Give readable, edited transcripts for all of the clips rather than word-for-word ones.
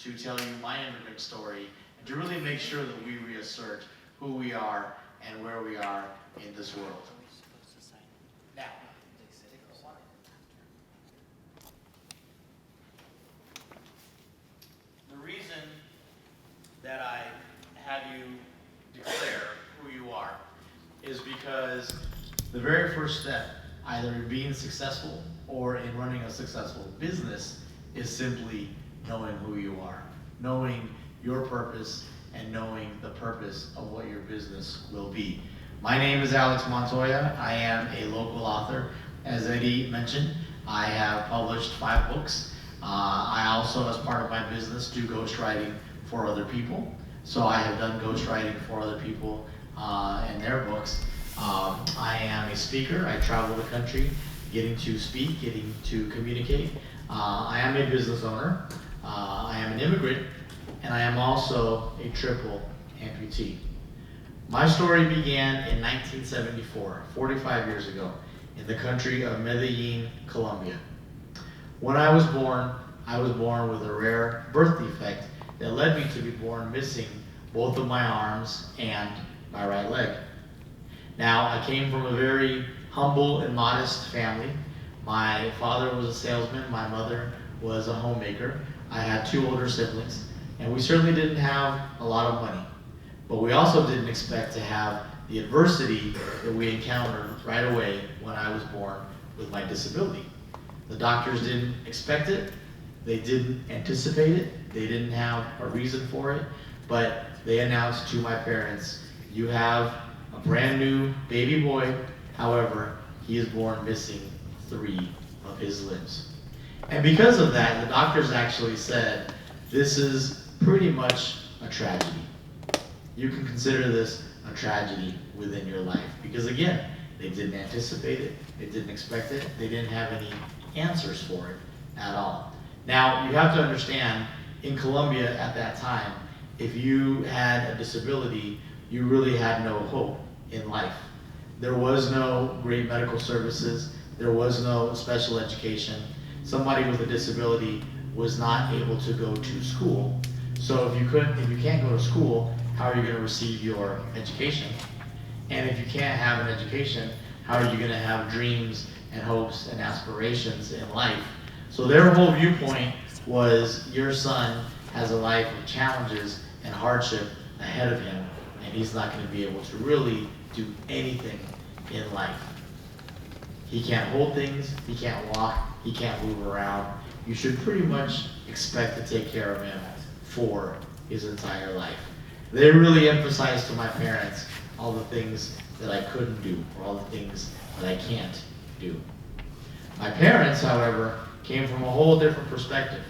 to tell you my immigrant story and to really make sure that we reassert who we are and where we are in this world. Now, the reason that I have you declare who you are is because the very first step, either in being successful or in running a successful business, is simply knowing who you are, knowing your purpose and knowing the purpose of what your business will be. My name is Alex Montoya. I am a local author. As Eddie mentioned, I have published 5 books. I also, as part of my business, do ghostwriting for other people. So I have done ghostwriting for other people and their books. I am a speaker. I travel the country getting to speak, getting to communicate. I am a business owner. I am an immigrant, and I am also a triple amputee. My story began in 1974, 45 years ago, in the country of Medellin, Colombia. When I was born with a rare birth defect that led me to be born missing both of my arms and my right leg. Now, I came from a very humble and modest family. My father was a salesman, my mother was a homemaker. I had 2 older siblings, and we certainly didn't have a lot of money. But we also didn't expect to have the adversity that we encountered right away when I was born with my disability. The doctors didn't expect it, they didn't anticipate it, they didn't have a reason for it, but they announced to my parents, you have a brand new baby boy, however, he is born missing 3 of his limbs. And because of that, the doctors actually said, this is pretty much a tragedy. You can consider this a tragedy within your life. Because again, they didn't anticipate it, they didn't expect it, they didn't have any answers for it at all. Now, you have to understand, in Colombia at that time, if you had a disability, you really had no hope in life. There was no great medical services, there was no special education. Somebody with a disability was not able to go to school. So if you can't go to school, how are you going to receive your education? And if you can't have an education, how are you going to have dreams and hopes and aspirations in life? So their whole viewpoint was, your son has a life of challenges and hardship ahead of him, and he's not going to be able to really do anything in life. He can't hold things, he can't walk, he can't move around. You should pretty much expect to take care of him for his entire life. They really emphasized to my parents all the things that I couldn't do, or all the things that I can't do. My parents, however, came from a whole different perspective.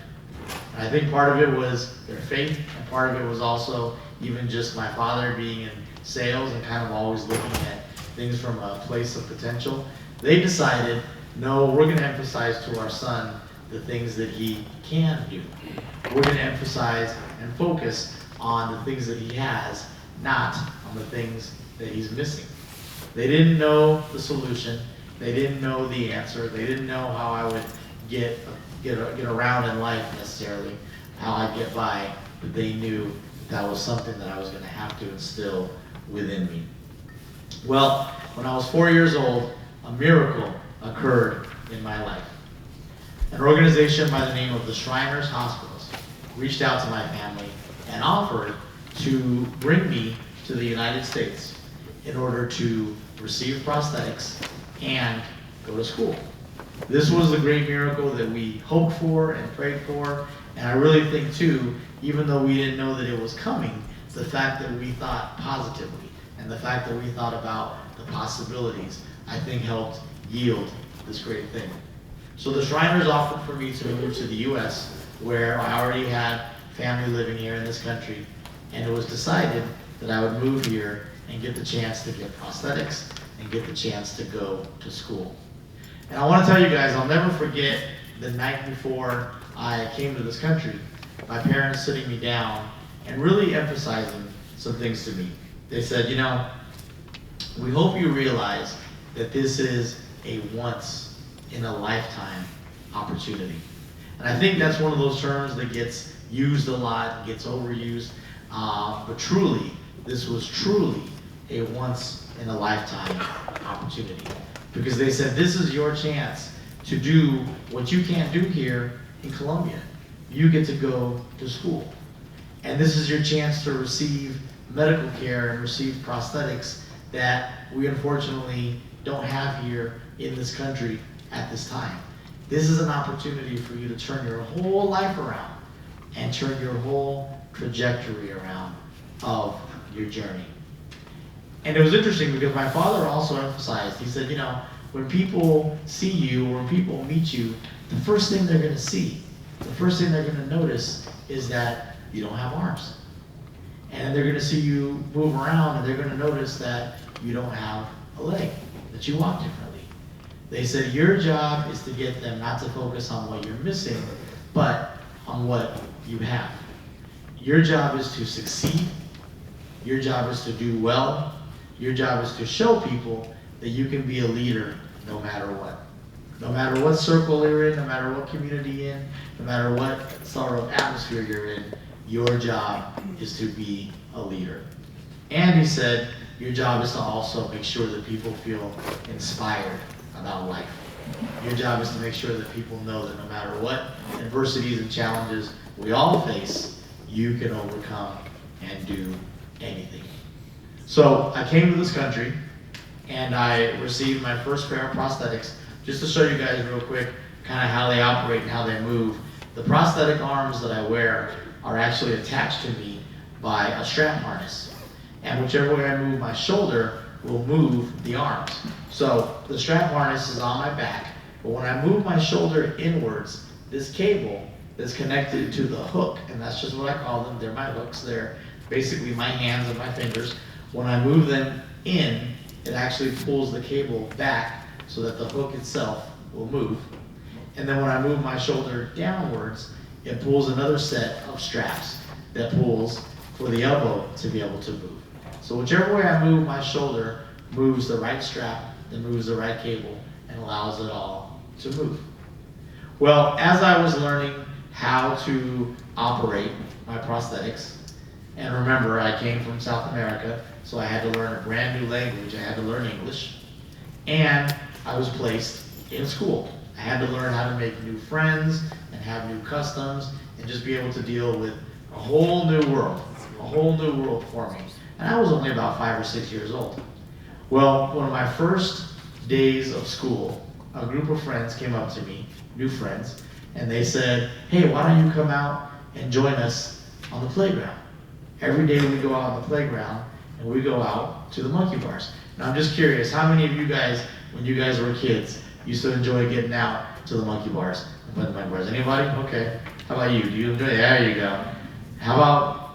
And I think part of it was their faith, and part of it was also even just my father being in sales and kind of always looking at things from a place of potential. They decided, no, we're going to emphasize to our son the things that he can do. We're going to emphasize and focus on the things that he has, not on the things that he's missing. They didn't know the solution. They didn't know the answer. They didn't know how I would get around in life necessarily, how I'd get by, but they knew that was something that I was going to have to instill within me. Well, when I was 4 years old, a miracle occurred in my life. An organization by the name of the Shriners Hospitals reached out to my family and offered to bring me to the United States in order to receive prosthetics and go to school. This was the great miracle that we hoped for and prayed for, and I really think too, even though we didn't know that it was coming, the fact that we thought positively and the fact that we thought about the possibilities, I think helped yield this great thing. So the Shriners offered for me to move to the US, where I already had family living here in this country, and it was decided that I would move here and get the chance to get prosthetics and get the chance to go to school. And I want to tell you guys, I'll never forget the night before I came to this country, my parents sitting me down and really emphasizing some things to me. They said, you know, we hope you realize that this is a once in a lifetime opportunity. And I think that's one of those terms that gets used a lot, gets overused. But truly, this was truly a once in a lifetime opportunity. Because they said, this is your chance to do what you can't do here in Colombia. You get to go to school. And this is your chance to receive medical care and receive prosthetics that we unfortunately don't have here in this country at this time. This is an opportunity for you to turn your whole life around and turn your whole trajectory around of your journey. And it was interesting because my father also emphasized, he said, when people see you or when people meet you, the first thing they're going to see, the first thing they're going to notice is that you don't have arms. And they're going to see you move around and they're going to notice that you don't have a leg, that you walk differently. They said your job is to get them not to focus on what you're missing, but on what you have. Your job is to succeed. Your job is to do well. Your job is to show people that you can be a leader no matter what. No matter what circle you're in, no matter what community you're in, no matter what sort of atmosphere you're in, your job is to be a leader. And he said, your job is to also make sure that people feel inspired about life. Your job is to make sure that people know that no matter what adversities and challenges we all face, you can overcome and do anything. So I came to this country and I received my first pair of prosthetics. Just to show you guys real quick kind of how they operate and how they move. The prosthetic arms that I wear are actually attached to me by a strap harness. And whichever way I move my shoulder will move the arms. So the strap harness is on my back, but when I move my shoulder inwards, this cable that's connected to the hook, and that's just what I call them, they're my hooks, they're basically my hands and my fingers. When I move them in, it actually pulls the cable back so that the hook itself will move. And then when I move my shoulder downwards, it pulls another set of straps that pulls for the elbow to be able to move. So whichever way I move my shoulder moves the right strap, that moves the right cable, and allows it all to move. Well, as I was learning how to operate my prosthetics, and remember, I came from South America, so I had to learn a brand new language. I had to learn English, and I was placed in school. I had to learn how to make new friends and have new customs and just be able to deal with a whole new world for me. And I was only about 5 or 6 years old. Well, one of my first days of school, a group of friends came up to me, new friends, and they said, hey, why don't you come out and join us on the playground? Every day we go out on the playground and we go out to the monkey bars. Now I'm just curious, how many of you guys, when you guys were kids, used to enjoy getting out to the monkey bars? Anybody? Okay. How about you? Do you enjoy it? There you go. How about,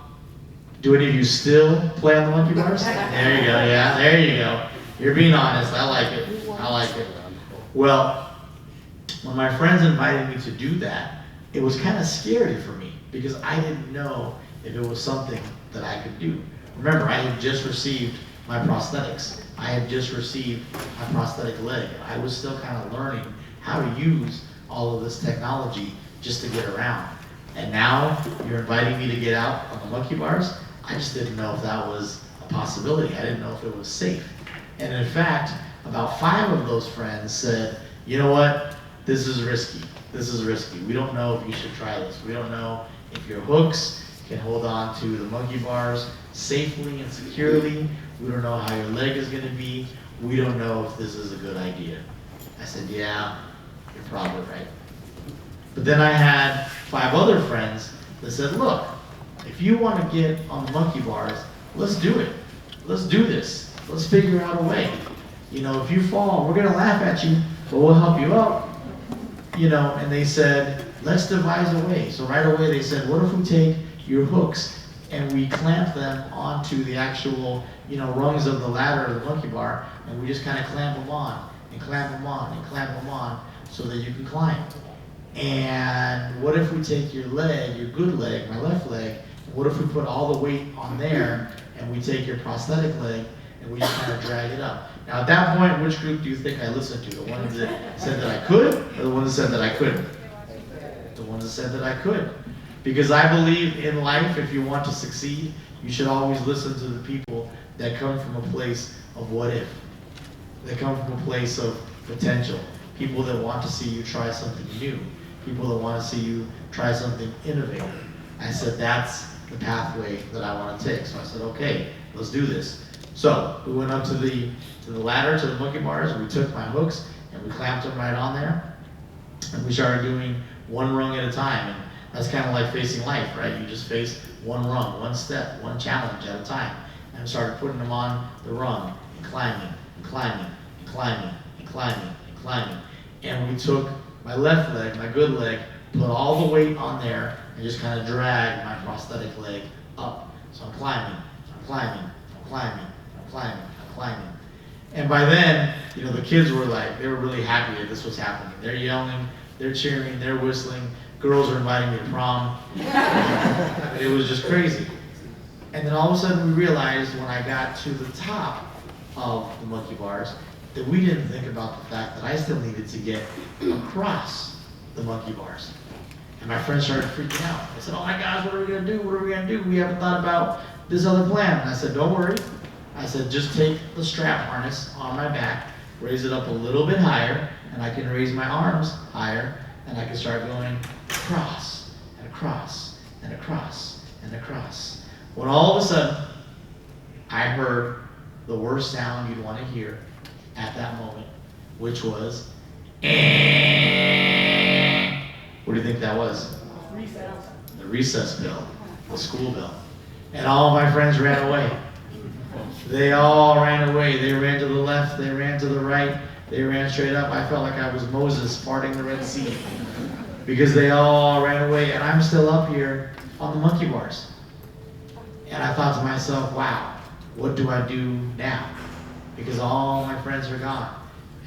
do any of you still play on the monkey bars? There you go. Yeah, there you go. You're being honest. I like it. I like it. Well, when my friends invited me to do that, it was kind of scary for me because I didn't know if it was something that I could do. Remember, I had just received my prosthetics. I had just received my prosthetic leg. I was still kind of learning how to use all of this technology just to get around. And now you're inviting me to get out on the monkey bars? I just didn't know if that was a possibility. I didn't know if it was safe. And in fact, about 5 of those friends said, you know what, this is risky. This is risky. We don't know if you should try this. We don't know if your hooks can hold on to the monkey bars safely and securely. We don't know how your leg is going to be. We don't know if this is a good idea. I said, yeah, you're probably right. But then I had 5 other friends that said, look, if you want to get on the monkey bars, let's do it. Let's do this. Let's figure out a way. You know, if you fall, we're going to laugh at you, but we'll help you up. You know, and they said, let's devise a way. So right away they said, what if we take your hooks and we clamp them onto the actual, you know, rungs of the ladder of the monkey bar, and we just kind of clamp them on and clamp them on and clamp them on so that you can climb. And what if we take your leg, your good leg, my left leg, and what if we put all the weight on there and we take your prosthetic leg and we just kind of drag it up? Now at that point, which group do you think I listened to? The ones that said that I could, or the ones that said that I couldn't? The ones that said that I could. Because I believe in life, if you want to succeed, you should always listen to the people that come from a place of what if. They come from a place of potential. People that want to see you try something new. People that want to see you try something innovative. I said, that's the pathway that I want to take. So I said, okay, let's do this. So we went up to the ladder, to the monkey bars, and we took my hooks and we clamped them right on there. And we started doing one rung at a time. And that's kind of like facing life, right? You just face one rung, one step, one challenge at a time. And I started putting them on the rung, and climbing, and climbing, and climbing, and climbing, and climbing. And we took my left leg, my good leg, put all the weight on there, and just kind of dragged my prosthetic leg up. So I'm climbing, I'm climbing, I'm climbing, I'm climbing, I'm climbing. And by then, the kids were like, they were really happy that this was happening. They're yelling, they're cheering, they're whistling. Girls are inviting me to prom. It was just crazy. And then all of a sudden we realized when I got to the top of the monkey bars that we didn't think about the fact that I still needed to get across the monkey bars. And my friends started freaking out. They said, oh my gosh, what are we gonna do? What are we gonna do? We haven't thought about this other plan. And I said, don't worry. I said, just take the strap harness on my back, raise it up a little bit higher, and I can raise my arms higher, and I can start going across, and across, and across, and across. When all of a sudden, I heard the worst sound you'd want to hear at that moment, which was, eh. What do you think that was? Recess. The recess bell, the school bell. And all my friends ran away. They all ran away. They ran to the left, they ran to the right, they ran straight up. I felt like I was Moses parting the Red Sea because they all ran away, and I'm still up here on the monkey bars. And I thought to myself, wow, what do I do now? Because all my friends are gone.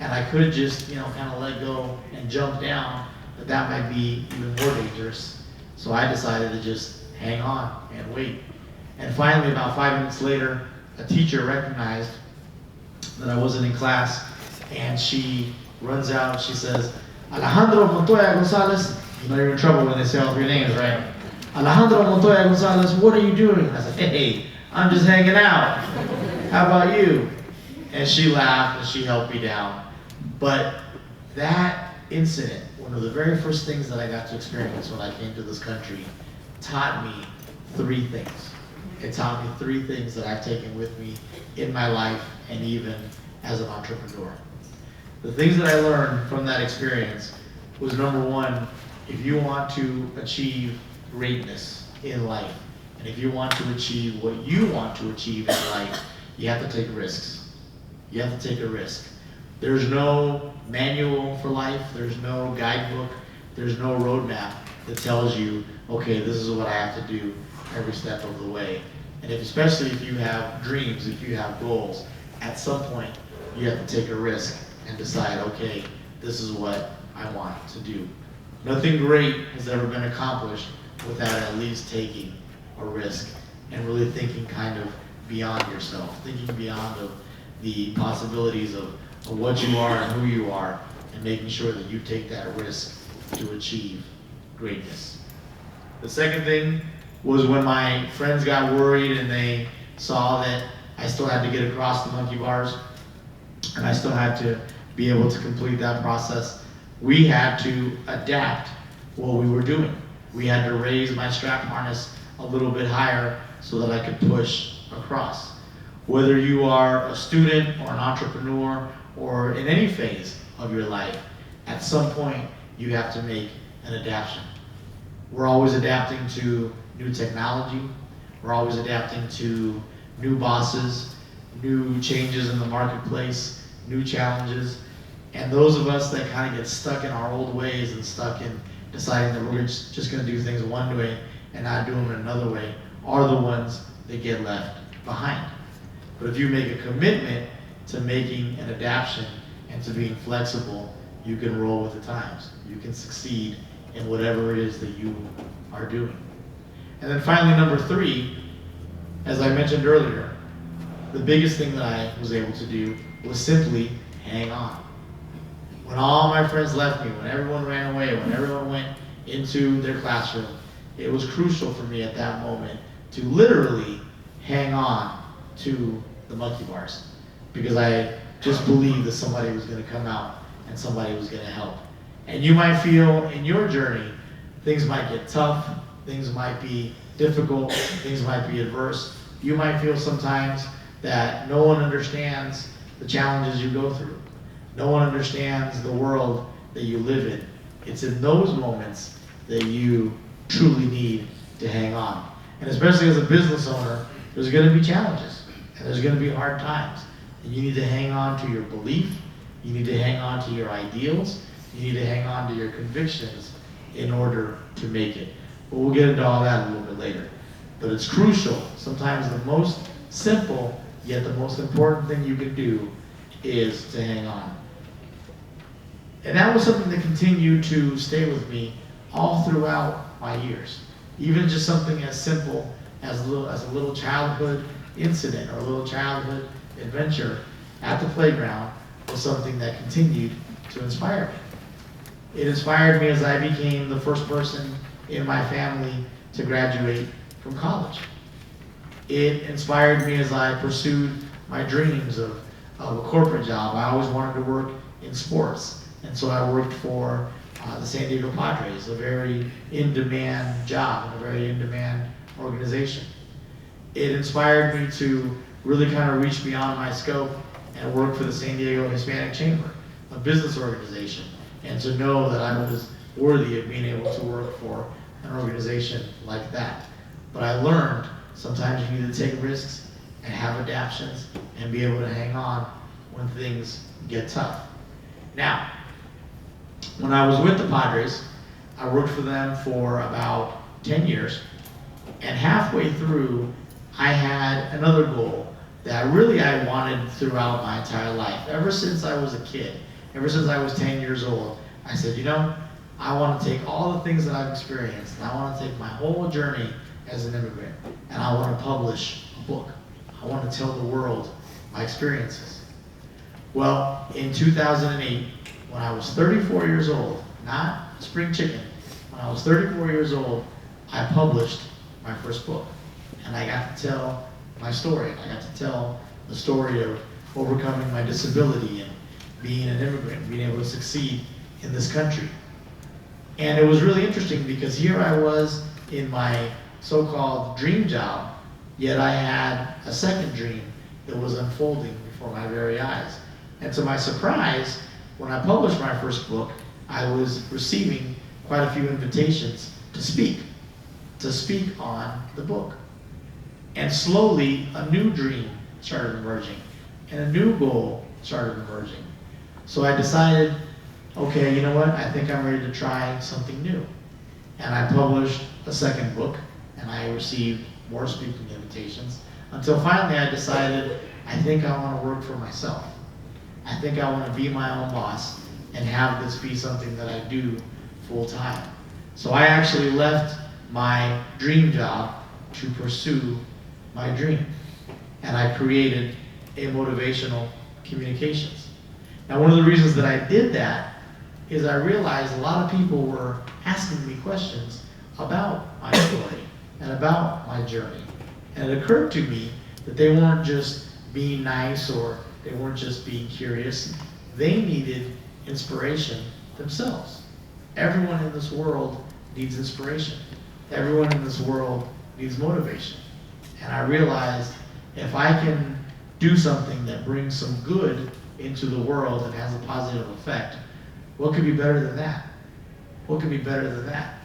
And I could just, kind of let go and jump down, but that might be even more dangerous. So I decided to just hang on and wait. And finally, about 5 minutes later, a teacher recognized that I wasn't in class, and she runs out and she says, Alejandro Montoya Gonzalez, you're in trouble when they say all 3 names, right? Alejandro Montoya Gonzalez, what are you doing? And I said, hey, I'm just hanging out. How about you? And she laughed and she helped me down. But that incident, one of the very first things that I got to experience when I came to this country, taught me 3 things. It taught me 3 things that I've taken with me in my life and even as an entrepreneur. The things that I learned from that experience was, number 1, if you want to achieve greatness in life, and if you want to achieve what you want to achieve in life, you have to take risks. You have to take a risk. There's no manual for life. There's no guidebook. There's no roadmap that tells you, okay, this is what I have to do every step of the way. And especially if you have dreams, if you have goals, at some point you have to take a risk and decide, okay, this is what I want to do. Nothing great has ever been accomplished without at least taking a risk and really thinking kind of beyond yourself, thinking beyond the possibilities of what you are and who you are, and making sure that you take that risk to achieve greatness. The second thing was when my friends got worried and they saw that I still had to get across the monkey bars and I still had to be able to complete that process, we had to adapt what we were doing. We had to raise my strap harness a little bit higher so that I could push across. Whether you are a student or an entrepreneur or in any phase of your life, at some point you have to make an adaptation. We're always adapting to new technology. We're always adapting to new bosses, new changes in the marketplace, new challenges. And those of us that kind of get stuck in our old ways and stuck in deciding that we're just going to do things one way and not do them another way are the ones that get left behind. But if you make a commitment to making an adaptation and to being flexible, you can roll with the times. You can succeed in whatever it is that you are doing. And then finally, number 3, as I mentioned earlier, the biggest thing that I was able to do was simply hang on. When all my friends left me, when everyone ran away, when everyone went into their classroom, it was crucial for me at that moment to literally hang on to the monkey bars, because I just believed that somebody was going to come out and somebody was going to help. And you might feel in your journey, things might get tough, things might be difficult, things might be adverse. You might feel sometimes that no one understands the challenges you go through. No one understands the world that you live in. It's in those moments that you truly need to hang on. And especially as a business owner, there's going to be challenges and there's going to be hard times. And you need to hang on to your belief. You need to hang on to your ideals. You need to hang on to your convictions in order to make it. But we'll get into all that a little bit later. But it's crucial. Sometimes the most simple, yet the most important thing you can do is to hang on. And that was something that continued to stay with me all throughout my years. Even just something as simple as a little childhood incident or a little childhood adventure at the playground was something that continued to inspire me. It inspired me as I became the first person in my family to graduate from college. It inspired me as I pursued my dreams of a corporate job. I always wanted to work in sports, and so I worked for the San Diego Padres, a very in-demand job and a very in-demand organization. It inspired me to really kind of reach beyond my scope and work for the San Diego Hispanic Chamber, a business organization, and to know that I was worthy of being able to work for an organization like that. But I learned sometimes you need to take risks and have adaptions and be able to hang on when things get tough. Now, when I was with the Padres, I worked for them for about 10 years, and halfway through, I had another goal that I wanted throughout my entire life. Ever since I was a kid, ever since I was 10 years old, I said, you know, I want to take all the things that I've experienced, and I want to take my whole journey as an immigrant, and I want to publish a book. I want to tell the world my experiences. Well, in 2008, when I was 34 years old, not spring chicken, when I was 34 years old, I published my first book. And I got to tell my story. I got to tell the story of overcoming my disability and being an immigrant, being able to succeed in this country. And it was really interesting because here I was in my so-called dream job, yet I had a second dream that was unfolding before my very eyes. And to my surprise, when I published my first book, I was receiving quite a few invitations to speak on the book. And slowly, a new dream started emerging, and a new goal started emerging. So I decided, okay, you know what? I think I'm ready to try something new. And I published a second book, and I received more speaking invitations, until finally I decided, I think I want to work for myself. I think I want to be my own boss and have this be something that I do full time. So I actually left my dream job to pursue my dream. And I created A-MOtivational Communications. Now, one of the reasons that I did that is I realized a lot of people were asking me questions about my story and about my journey. And it occurred to me that they weren't just being nice or they weren't just being curious. They needed inspiration themselves. Everyone in this world needs inspiration. Everyone in this world needs motivation. And I realized if I can do something that brings some good into the world and has a positive effect, what could be better than that? What could be better than that?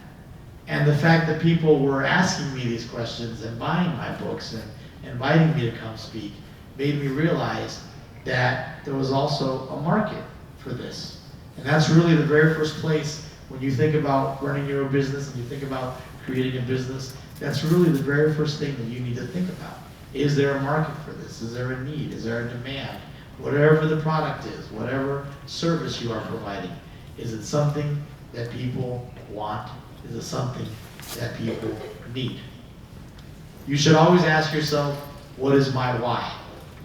And the fact that people were asking me these questions and buying my books and inviting me to come speak made me realize that there was also a market for this. And that's really the very first place when you think about running your own business and you think about creating a business, that's really the very first thing that you need to think about. Is there a market for this? Is there a need? Is there a demand? Whatever the product is, whatever service you are providing, is it something that people want? Is it something that people need? You should always ask yourself, what is my why?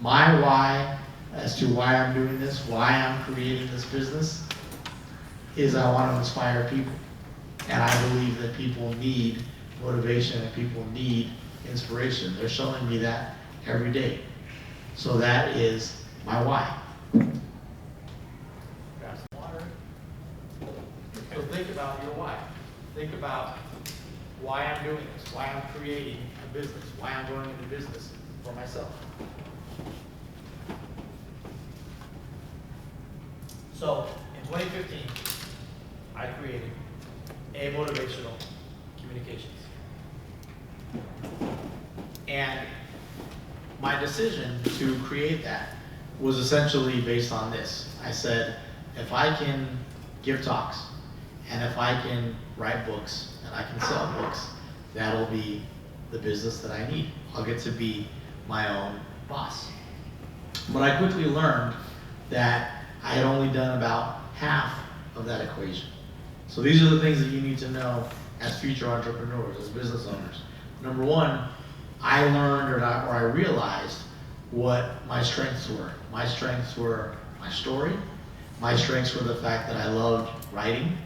My why as to why I'm doing this, why I'm creating this business, is I want to inspire people. And I believe that people need motivation and people need inspiration. They're showing me that every day. So that is my why. Grab some water. So think about your why. Think about why I'm doing this, why I'm creating a business, why I'm going into business for myself. So in 2015, I created A-MOtivational Communications. And my decision to create that was essentially based on this. I said, if I can give talks, and if I can write books, and I can sell books, that'll be the business that I need. I'll get to be my own boss. But I quickly learned that I had only done about half of that equation. So these are the things that you need to know as future entrepreneurs, as business owners. Number one, I learned or I realized what my strengths were. My strengths were my story. My strengths were the fact that I loved writing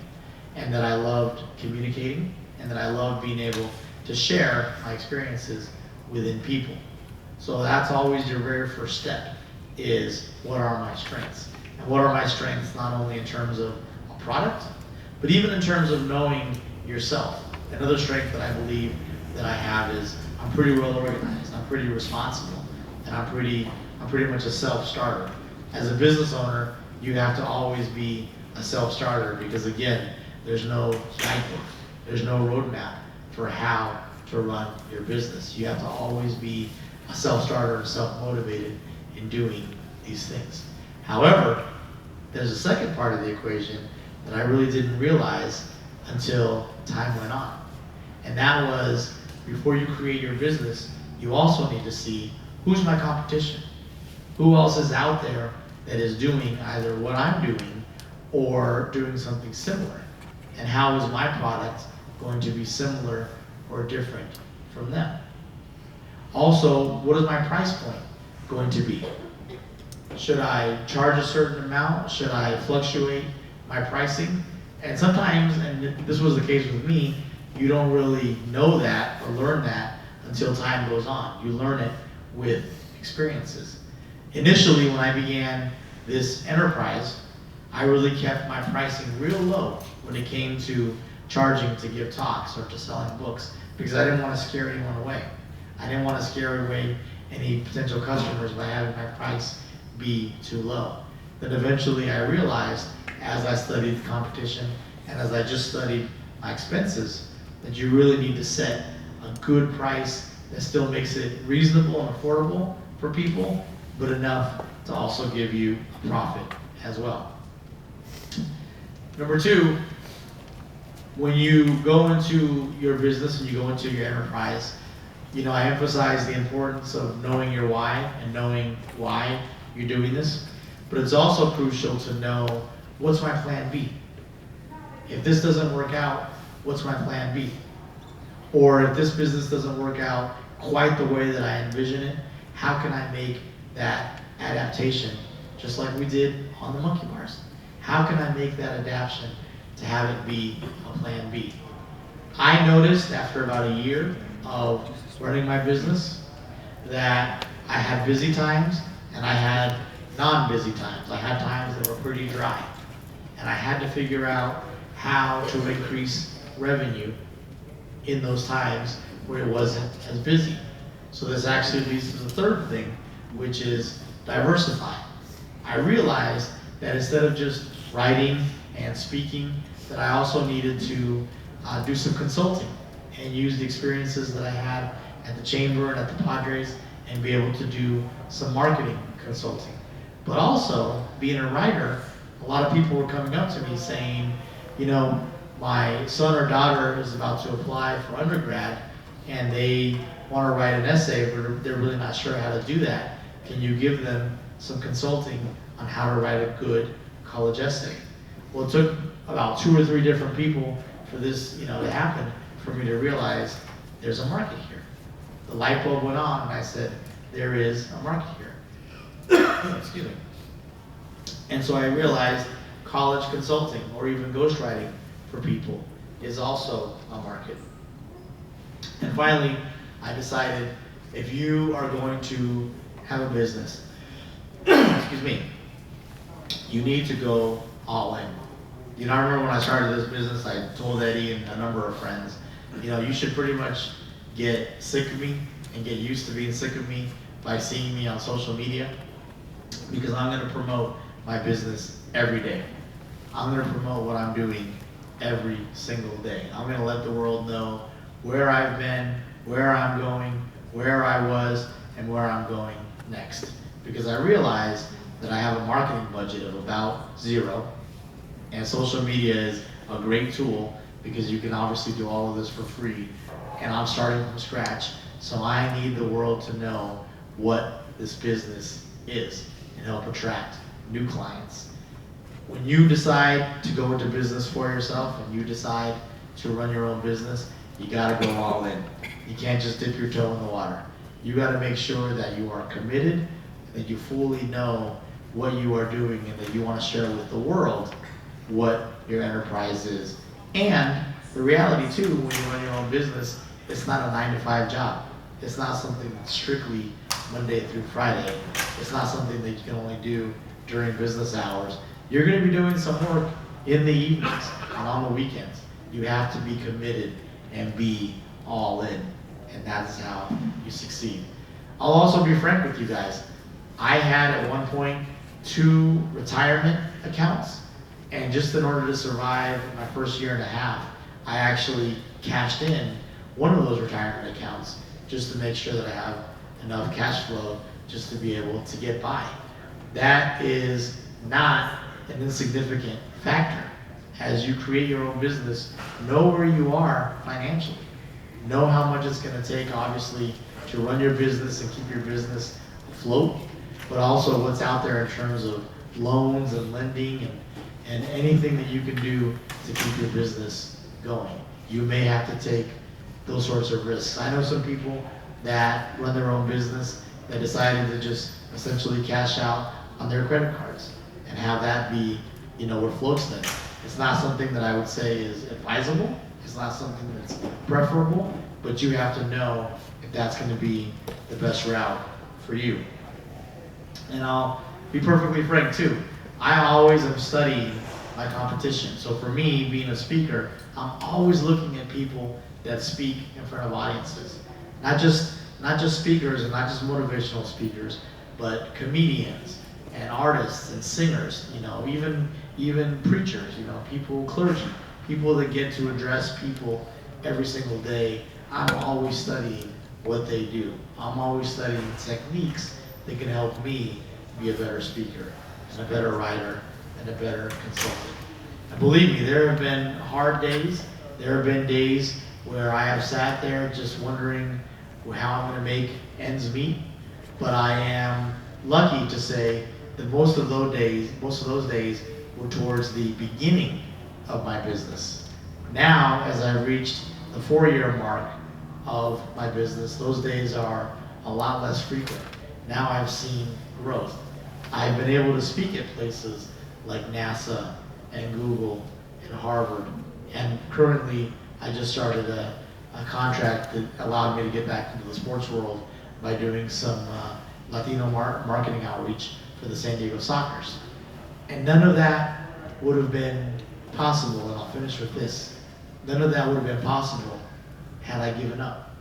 and that I loved communicating and that I loved being able to share my experiences within people. So that's always your very first step, is what are my strengths? And what are my strengths not only in terms of a product, but even in terms of knowing yourself. Another strength that I believe that I have is I'm pretty well organized, I'm pretty responsible, and I'm pretty much a self-starter. As a business owner, you have to always be a self-starter because again, there's no guidebook, there's no roadmap for how to run your business. You have to always be a self-starter and self-motivated in doing these things. However, there's a second part of the equation that I really didn't realize until time went on. And that was, before you create your business, you also need to see who's my competition. Who else is out there that is doing either what I'm doing or doing something similar? And how is my product going to be similar or different from them? Also, what is my price point going to be? Should I charge a certain amount? Should I fluctuate my pricing? And sometimes, and this was the case with me, you don't really know that or learn that until time goes on. You learn it with experiences. Initially, when I began this enterprise, I really kept my pricing real low when it came to charging to give talks or to selling books, because I didn't want to scare anyone away. I didn't want to scare away any potential customers by having my price be too low. Then eventually I realized, as I studied the competition and as I just studied my expenses, that you really need to set a good price that still makes it reasonable and affordable for people, but enough to also give you a profit as well. Number two, when you go into your business and you go into your enterprise, I emphasize the importance of knowing your why and knowing why you're doing this, but it's also crucial to know, what's my plan B? If this doesn't work out, what's my plan B? Or if this business doesn't work out quite the way that I envision it, how can I make that adaptation, just like we did on the monkey bars? How can I make that adaptation to have it be a plan B? I noticed after about a year of running my business that I had busy times and I had non-busy times. I had times that were pretty dry. And I had to figure out how to increase revenue in those times where it wasn't as busy. So this actually leads to the third thing, which is diversify. I realized that instead of just writing and speaking, that I also needed to do some consulting and use the experiences that I had at the Chamber and at the Padres and be able to do some marketing consulting. But also, being a writer, a lot of people were coming up to me saying, my son or daughter is about to apply for undergrad and they want to write an essay, but they're really not sure how to do that. Can you give them some consulting on how to write a good college essay? Well, it took about 2 or 3 different people for this, to happen, for me to realize there's a market here. The light bulb went on and I said, there is a market here. Excuse me. And so I realized college consulting or even ghostwriting for people is also a market. And finally, I decided if you are going to have a business, excuse me, you need to go all in. You know, I remember when I started this business, I told Eddie and a number of friends, you know, you should pretty much get sick of me and get used to being sick of me by seeing me on social media, because I'm gonna promote my business every day. I'm gonna promote what I'm doing every single day. I'm gonna let the world know where I've been, where I'm going, where I was, and where I'm going next. Because I realize that I have a marketing budget of about 0, and social media is a great tool because you can obviously do all of this for free, and I'm starting from scratch, so I need the world to know what this business is and help attract new clients. When you decide to go into business for yourself and you decide to run your own business, you gotta go all in. You can't just dip your toe in the water. You gotta make sure that you are committed, that you fully know what you are doing, and that you wanna share with the world what your enterprise is. And the reality too, when you run your own business, it's not a 9-to-5 job. It's not something that's strictly Monday through Friday. It's not something that you can only do during business hours. You're gonna be doing some work in the evenings and on the weekends. You have to be committed and be all in, and that's how you succeed. I'll also be frank with you guys. I had at one point 2 retirement accounts, and just in order to survive my first year and a half, I actually cashed in one of those retirement accounts just to make sure that I have enough cash flow just to be able to get by. That is not an insignificant factor. As you create your own business, know where you are financially. Know how much it's gonna take, obviously, to run your business and keep your business afloat, but also what's out there in terms of loans and lending and anything that you can do to keep your business going. You may have to take those sorts of risks. I know some people that run their own business that decided to just essentially cash out on their credit cards and have that be, you know, what floats them. It's not something that I would say is advisable. It's not something that's preferable, but you have to know if that's gonna be the best route for you. And I'll be perfectly frank too. I always am studying my competition. So for me, being a speaker, I'm always looking at people that speak in front of audiences. Not just speakers and not just motivational speakers, but comedians and artists and singers, you know, even preachers, you know, people, clergy, people that get to address people every single day. I'm always studying what they do. I'm always studying techniques that can help me be a better speaker and a better writer and a better consultant. And believe me, there have been hard days. There have been days where I have sat there just wondering how I'm gonna make ends meet. But I am lucky to say that most of those days were towards the beginning of my business. Now, as I've reached the 4-year mark of my business, those days are a lot less frequent. Now I've seen growth. I've been able to speak at places like NASA and Google and Harvard, and currently I just started a contract that allowed me to get back into the sports world by doing some Latino marketing outreach for the San Diego Sockers. And none of that would have been possible, and I'll finish with this, none of that would have been possible had I given up.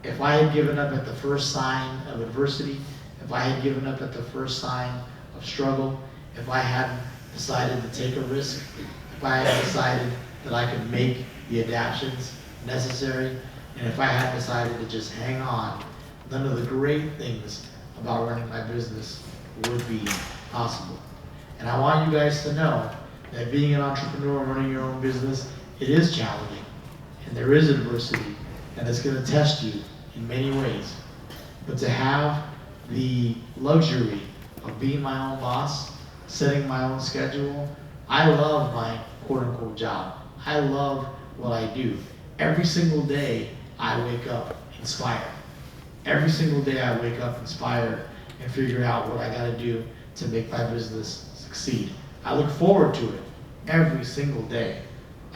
If I had given up at the first sign of adversity, if I had given up at the first sign of struggle, if I hadn't decided to take a risk, if I had decided that I could make the adaptations necessary, and if I had decided to just hang on, none of the great things about running my business would be possible. And I want you guys to know that being an entrepreneur, running your own business, it is challenging, and there is adversity, and it's gonna test you in many ways. But to have the luxury of being my own boss, setting my own schedule, I love my quote-unquote job. I love what I do. Every single day I wake up inspired. Every single day I wake up inspired and figure out what I gotta do to make my business succeed. I look forward to it every single day.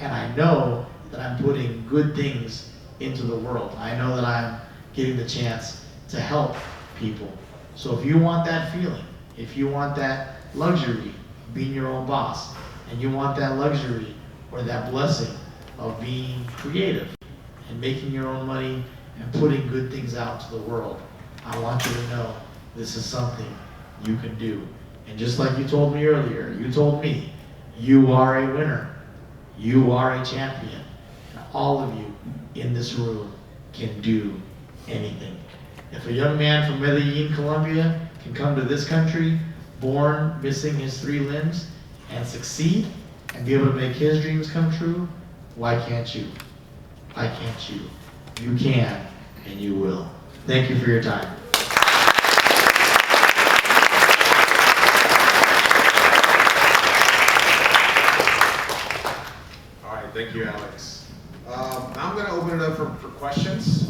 and I know that I'm putting good things into the world. I know that I'm getting the chance to help people. So if you want that feeling, if you want that luxury of being your own boss, and you want that luxury or that blessing of being creative and making your own money and putting good things out to the world, I want you to know this is something you can do. And just like you told me earlier, you told me, you are a winner. You are a champion. And all of you in this room can do anything. If a young man from Medellin, Colombia can come to this country, born missing his 3 limbs, and succeed and be able to make his dreams come true, why can't you? Why can't you? You can, and you will. Thank you for your time. All right, thank you, Alex. Now I'm going to open it up for questions.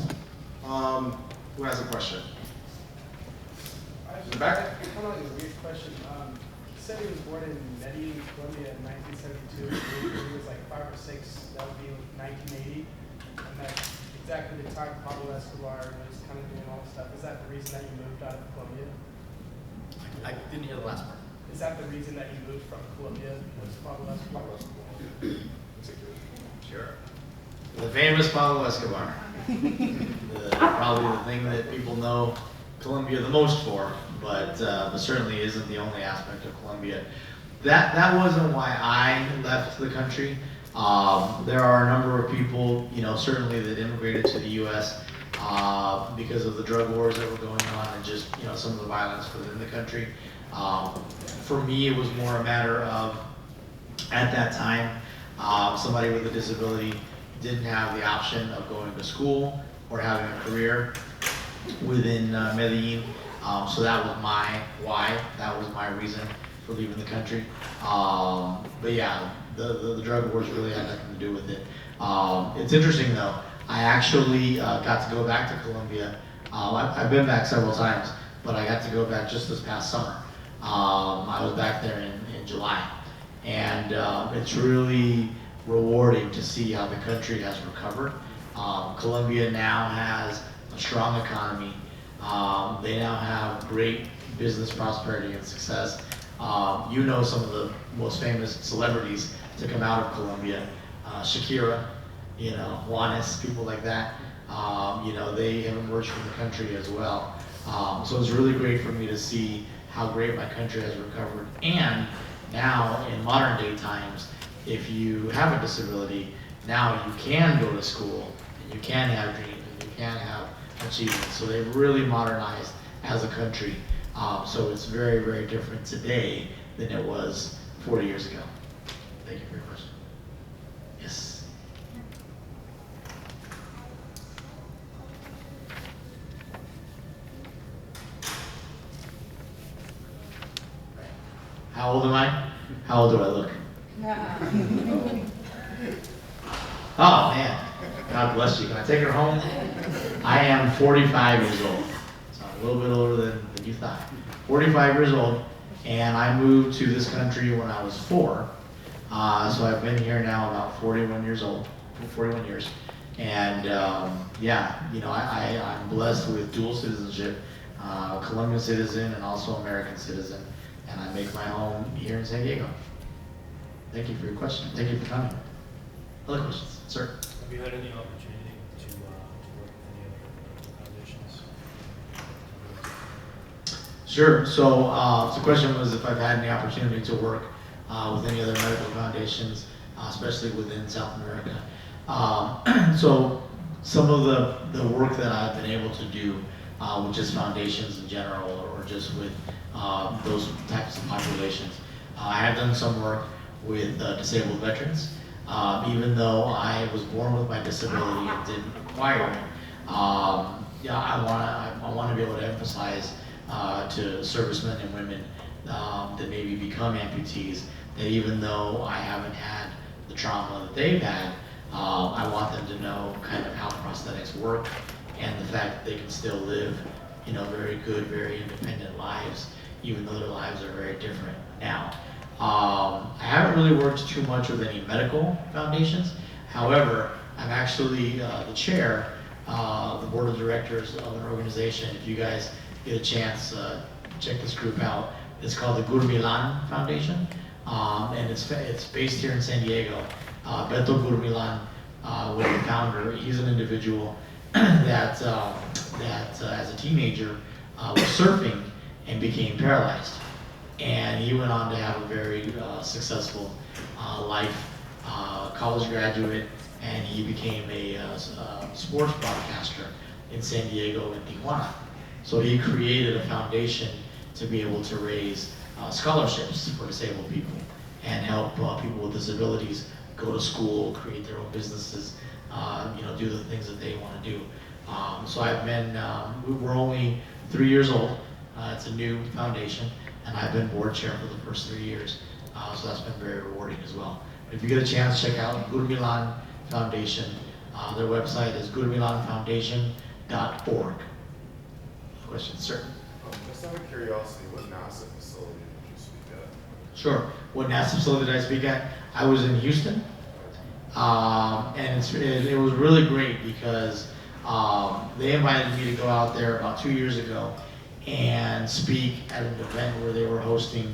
Who has a question? In the back? Kind of like a weird question. You said he was born in Medellin, Colombia in 1972. When he was like 5 or 6. That would be 1980. And that's exactly the time Pablo Escobar was kind of doing all this stuff. Is that the reason that you moved out of Colombia? I didn't hear the last part. Is that the reason that you moved from Colombia? Was Pablo Escobar? Sure. The famous Pablo Escobar. Probably the thing that people know Colombia the most for, but certainly isn't the only aspect of Colombia. That wasn't why I left the country. There are a number of people, certainly that immigrated to the U.S. Because of the drug wars that were going on and just, some of the violence within the country. For me, it was more a matter of, at that time, somebody with a disability didn't have the option of going to school or having a career within Medellin. So that was my why. That was my reason for leaving the country. But yeah, the drug wars really had nothing to do with it. It's interesting though. I actually got to go back to Colombia. I've been back several times, but I got to go back just this past summer. I was back there in July. And it's really rewarding to see how the country has recovered. Colombia now has a strong economy. They now have great business prosperity and success. Some of the most famous celebrities to come out of Colombia. Shakira, Juanes, people like that. They have emerged from the country as well. So it's really great for me to see how great my country has recovered. And now, in modern day times, if you have a disability, now you can go to school, and you can have dreams, and you can have achievements. So they've really modernized as a country. So it's very, very different today than it was 40 years ago. Thank you for your question. Yes? How old am I? How old do I look? Oh man, God bless you. Can I take her home? I am 45 years old. So I'm a little bit older than you thought. 45 years old, and I moved to this country when I was 4. So I've been here now about 41 years old, 41 years. And I'm blessed with dual citizenship, Colombian citizen and also American citizen. And I make my home here in San Diego. Thank you for your question. Thank you for coming. Other questions, sir? Have you had any opportunity to work with any other foundations? Sure. So the question was if I've had any opportunity to work with any other medical foundations, especially within South America. So some of the work that I've been able to do with just foundations in general, or just with those types of populations. I have done some work with disabled veterans. Even though I was born with my disability and didn't acquire it, I want to be able to emphasize to servicemen and women that maybe become amputees that even though I haven't had the trauma that they've had, I want them to know kind of how prosthetics work and the fact that they can still live, very good, very independent lives, even though their lives are very different now. I haven't really worked too much with any medical foundations. However, I'm actually the chair, the board of directors of an organization. If you guys get a chance, check this group out. It's called the Gurmilan Foundation, and it's based here in San Diego. Beto Gurmilan was the founder. He's an individual that as a teenager was surfing and became paralyzed, and he went on to have a very successful life, college graduate, and he became a sports broadcaster in San Diego and Tijuana. So he created a foundation to be able to raise scholarships for disabled people and help people with disabilities go to school, create their own businesses, do the things that they want to do. So I've been, we're only 3 years old. It's a new foundation, and I've been board chair for the first 3 years. So that's been very rewarding as well. But if you get a chance, check out Gurmilan Foundation. Their website is gurmilanfoundation.org. Questions, sir? Just out of curiosity, what NASA facility did you speak at? Sure. What NASA facility did I speak at? I was in Houston, and it was really great because they invited me to go out there about 2 years ago and speak at an event where they were hosting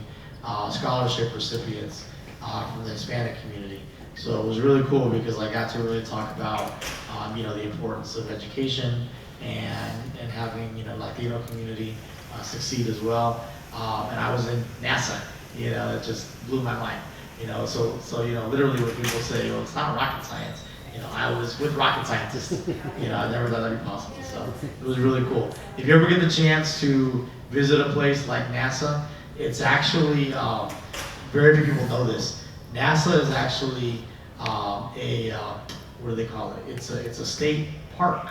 scholarship recipients from the Hispanic community. So it was really cool because I got to really talk about the importance of education and having Latino community succeed as well. And I was in NASA. It just blew my mind. So literally when people say, well, it's not rocket science, I was with rocket scientists. I never thought that'd be possible. So it was really cool. If you ever get the chance to visit a place like NASA, it's actually, very few people know this. NASA is actually what do they call it? It's a state park.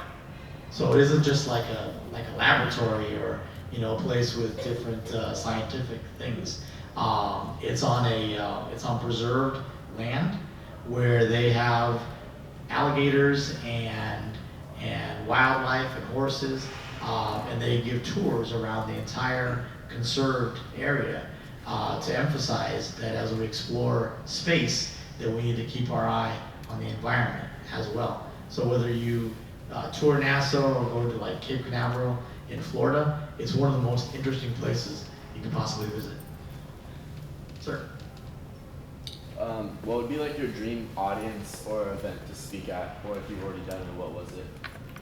So it isn't just like a laboratory or a place with different scientific things. It's on preserved land where they have alligators and wildlife and horses, and they give tours around the entire conserved area to emphasize that as we explore space, that we need to keep our eye on the environment as well. So whether you tour NASA or go to like Cape Canaveral in Florida, it's one of the most interesting places you can possibly visit. Sir? What would be like your dream audience or event to speak at, or if you've already done it, what was it?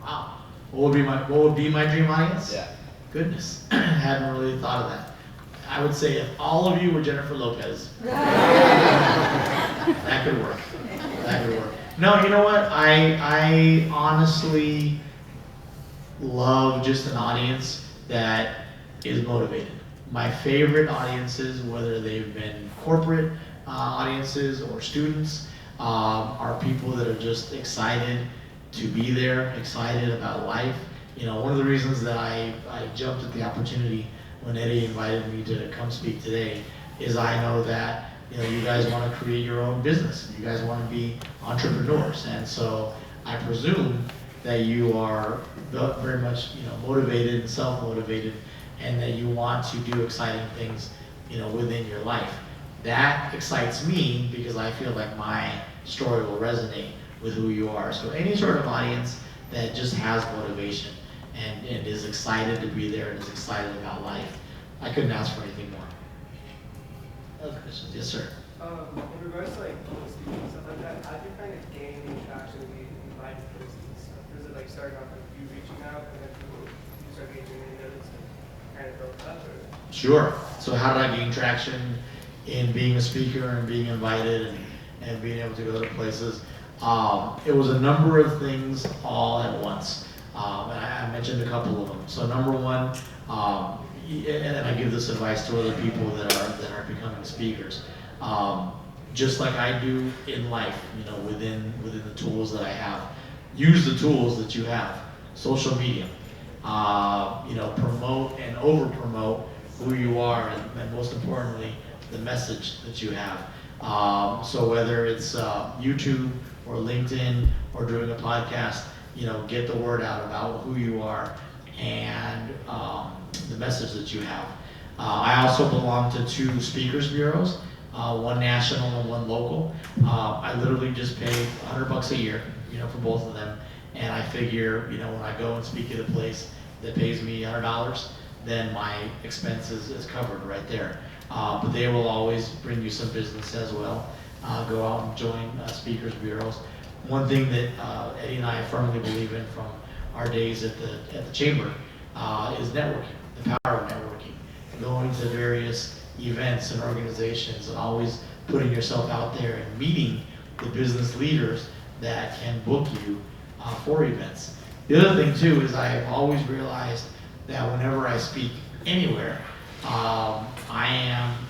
Wow. What would be my dream audience? Yeah. Goodness, hadn't really thought of that. I would say if all of you were Jennifer Lopez, that could work. That could work. No, you know what? I honestly love just an audience that is motivated. My favorite audiences, whether they've been corporate audiences or students, are people that are just excited to be there, excited about life. One of the reasons that I jumped at the opportunity when Eddie invited me to come speak today is I know that you guys want to create your own business. You guys want to be entrepreneurs, and so I presume that you are very much motivated and self-motivated, and that you want to do exciting things within your life. That excites me because I feel like my story will resonate with who you are. So any sort of audience that just has motivation and is excited to be there and is excited about life, I couldn't ask for anything more. Other questions? Yes, sir. In regards to like public speaking and stuff like that, how do you kind of gain traction with invited places and stuff? Does it like start off like you reaching out and then people start getting in notice and kind of build up? Or? Sure. So how did I gain traction in being a speaker and being invited and being able to go to places? It was a number of things all at once. And I mentioned a couple of them. So number one, and I give this advice to other people that are becoming speakers. Just like I do in life, within the tools that I have, use the tools that you have. Social media, promote and over promote who you are, and most importantly, the message that you have. So whether it's YouTube or LinkedIn or doing a podcast, get the word out about who you are and the message that you have. I also belong to 2 speakers bureaus. one national and one local. I literally just pay $100 a year, for both of them. And I figure, when I go and speak at a place that pays me $100, then my expenses is covered right there. But they will always bring you some business as well. Go out and join speakers bureaus. One thing that Eddie and I firmly believe in from our days at the chamber is networking, the power of networking, going to various events and organizations and always putting yourself out there and meeting the business leaders that can book you for events. The other thing too is I have always realized that whenever I speak anywhere, I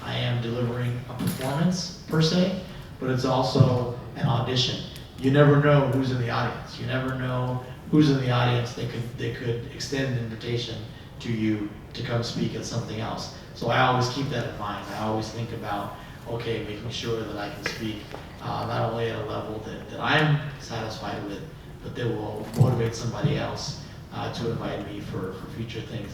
am delivering a performance per se, but it's also an audition. You never know who's in the audience. You never know who's in the audience that could extend an invitation to you to come speak at something else. So I always keep that in mind. I always think about, okay, making sure that I can speak not only at a level that I'm satisfied with, but that will motivate somebody else to invite me for future things.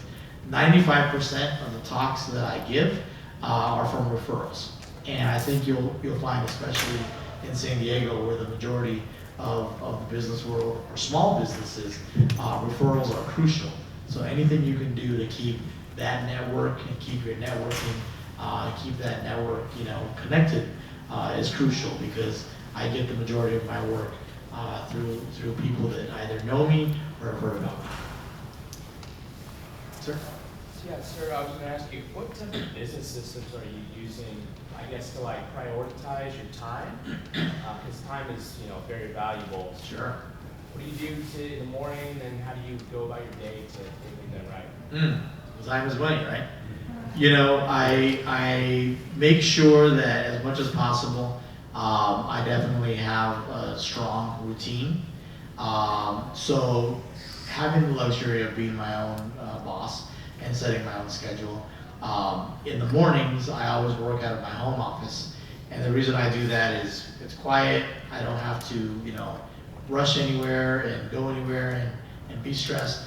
95% of the talks that I give are from referrals. And I think you'll find, especially in San Diego, where the majority of the business world are small businesses, referrals are crucial. So anything you can do to keep that network and keep your networking, keep that network, connected, is crucial, because I get the majority of my work through people that either know me or have heard about me. Sir? Yeah, sir, I was going to ask you, what type of business systems are you using, I guess, to like prioritize your time? Because time is, very valuable. Sure. What do you do in the morning, and how do you go about your day to get that right? Time is money, right? I make sure that as much as possible, I definitely have a strong routine. So having the luxury of being my own boss and setting my own schedule. In the mornings, I always work out of my home office. And the reason I do that is it's quiet. I don't have to, rush anywhere and go anywhere and be stressed.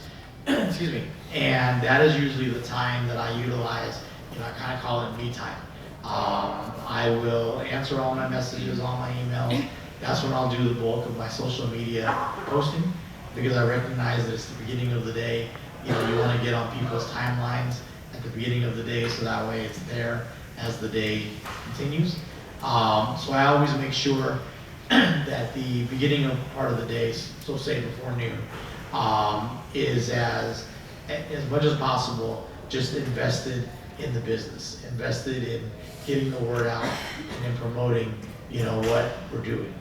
Excuse me. And that is usually the time that I utilize. I kind of call it me time. I will answer all my messages, all my emails. That's when I'll do the bulk of my social media posting, because I recognize that it's the beginning of the day. You want to get on people's timelines at the beginning of the day, so that way it's there as the day continues. So I always make sure that the beginning of part of the day, so say before noon, is as much as possible just invested in the business, invested in getting the word out and in promoting, what we're doing.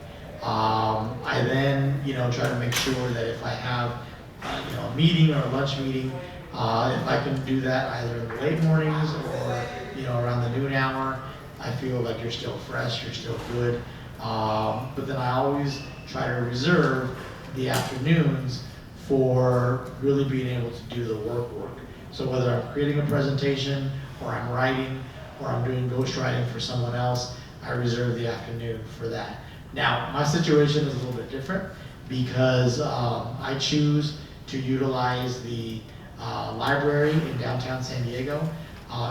I then, try to make sure that if I have, a meeting or a lunch meeting, if I can do that either in the late mornings or, around the noon hour, I feel like you're still fresh, you're still good. But then I always try to reserve the afternoons for really being able to do the work. So whether I'm creating a presentation, or I'm writing, or I'm doing ghostwriting for someone else, I reserve the afternoon for that. Now, my situation is a little bit different, because I choose to utilize the library in downtown San Diego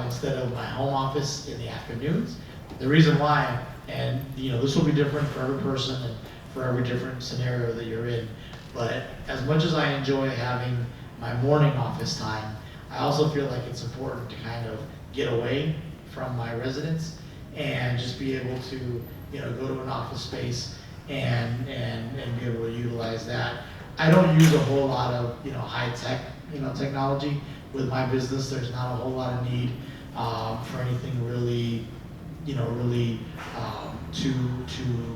instead of my home office in the afternoons. The reason why, and this will be different for every person and for every different scenario that you're in, but as much as I enjoy having my morning office time, I also feel like it's important to kind of get away from my residence and just be able to, go to an office space and be able to utilize that. I don't use a whole lot of, high tech, technology with my business. There's not a whole lot of need for anything really, too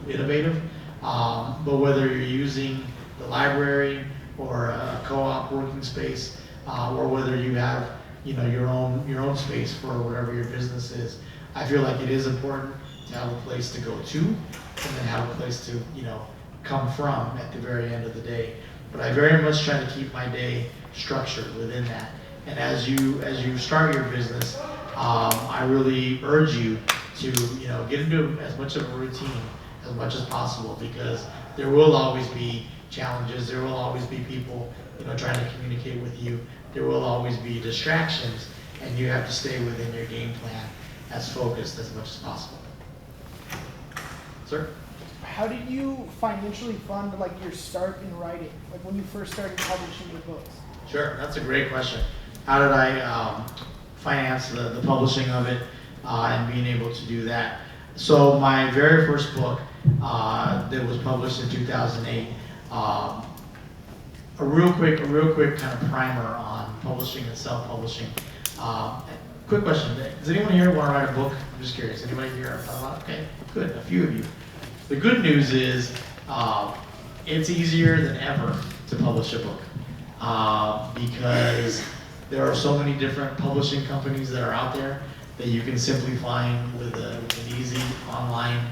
innovative. But whether you're using the library or a co-op working space, or whether you have, your own space for whatever your business is, I feel like it is important to have a place to go to, and then have a place to, come from at the very end of the day. But I very much try to keep my day structured within that. And as you start your business, I really urge you to, get into as much of a routine as much as possible, because there will always be challenges. There will always be people, trying to communicate with you. There will always be distractions, and you have to stay within your game plan as focused as much as possible. Sir? How did you financially fund like your start in writing? Like when you first started publishing your books? Sure, that's a great question. How did I finance the publishing of it and being able to do that? So my very first book that was published in 2008, a real quick kind of primer on publishing and self-publishing. Quick question, does anyone here want to write a book? I'm just curious, anybody here? Okay, good, a few of you. The good news is it's easier than ever to publish a book because there are so many different publishing companies that are out there that you can simply find with an easy online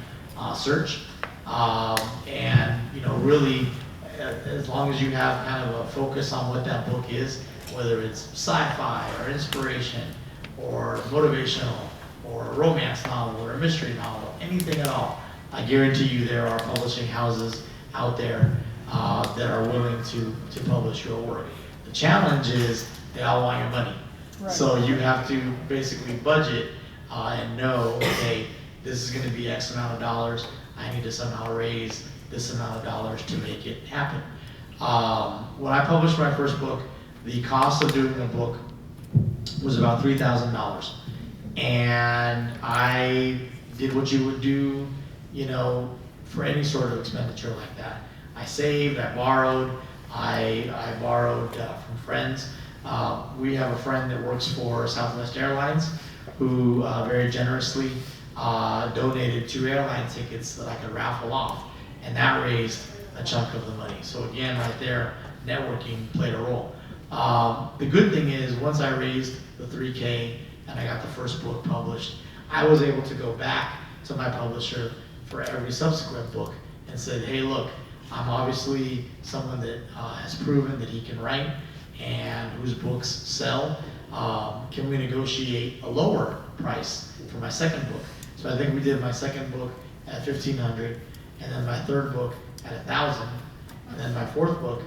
search. And really, as long as you have kind of a focus on what that book is, whether it's sci-fi or inspiration or motivational or a romance novel or a mystery novel, anything at all, I guarantee you there are publishing houses out there that are willing to publish your work. The challenge is they all want your money. Right. So you have to basically budget and know, okay, this is going to be X amount of dollars. I need to somehow raise this amount of dollars to make it happen. When I published my first book, the cost of doing a book was about $3,000. And I did what you would do, for any sort of expenditure like that. I saved, I borrowed, I borrowed from friends. We have a friend that works for Southwest Airlines who very generously donated 2 airline tickets that I could raffle off, and that raised a chunk of the money. So again, right there, networking played a role. The good thing is, once I raised the $3K and I got the first book published, I was able to go back to my publisher for every subsequent book and said, hey, look, I'm obviously someone that has proven that he can write and whose books sell. Can we negotiate a lower price for my second book? So I think we did my second book at $1,500, and then my third book at $1,000, and then my fourth book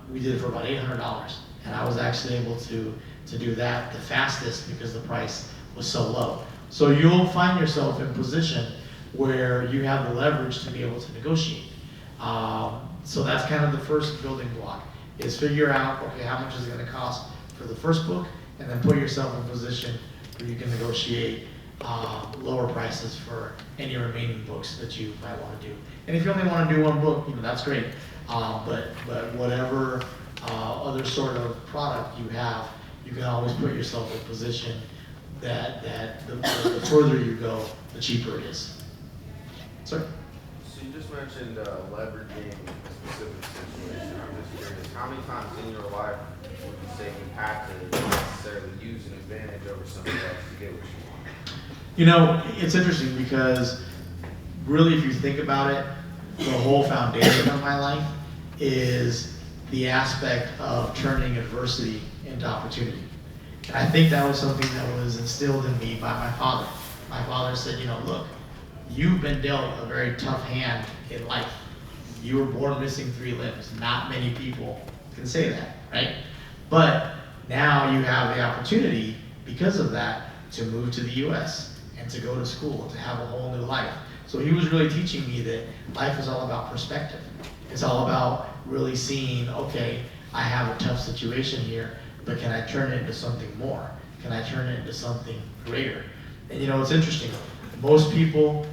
we did it for about $800, and I was actually able to do that the fastest because the price was so low. So you'll find yourself in a position where you have the leverage to be able to negotiate. So that's kind of the first building block, is figure out, okay, how much is it going to cost for the first book, and then put yourself in a position where you can negotiate lower prices for any remaining books that you might want to do. And if you only want to do one book, that's great. But whatever other sort of product you have, you can always put yourself in a position that the further you go, the cheaper it is. Sir? So you just mentioned leveraging a specific situation. I'm just curious, how many times in your life would you say you had to necessarily use an advantage over somebody else to get what you want? It's interesting because really, if you think about it, the whole foundation of my life is the aspect of turning adversity into opportunity. And I think that was something that was instilled in me by my father. My father said, look, you've been dealt a very tough hand in life. You were born missing 3 limbs. Not many people can say that, right? But now you have the opportunity, because of that, to move to the US and to go to school, to have a whole new life. So he was really teaching me that life is all about perspective. It's all about really seeing, okay, I have a tough situation here, but can I turn it into something more? Can I turn it into something greater? And it's interesting. Most people,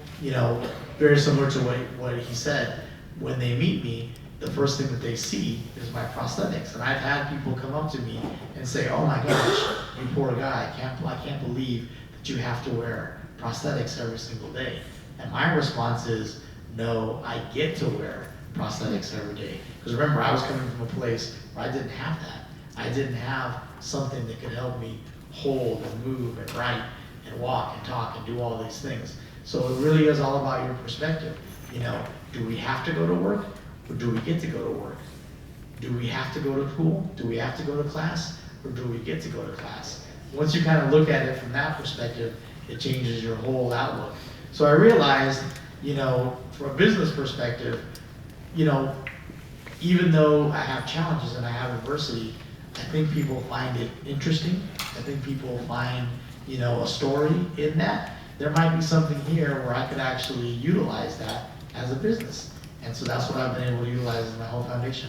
very similar to what he said, when they meet me, the first thing that they see is my prosthetics. And I've had people come up to me and say, oh my gosh, you poor guy, I can't believe that you have to wear prosthetics every single day. And my response is, no, I get to wear prosthetics every day. Because remember, I was coming from a place where I didn't have that. I didn't have something that could help me hold and move and write and walk and talk and do all these things. So it really is all about your perspective. Do we have to go to work, or do we get to go to work? Do we have to go to school? Do we have to go to class, or do we get to go to class? Once you kind of look at it from that perspective, it changes your whole outlook. So I realized, from a business perspective, even though I have challenges and I have adversity, I think people find it interesting. I think people find, a story in that. there might be something here where I could actually utilize that as a business. And so that's what I've been able to utilize in my whole foundation.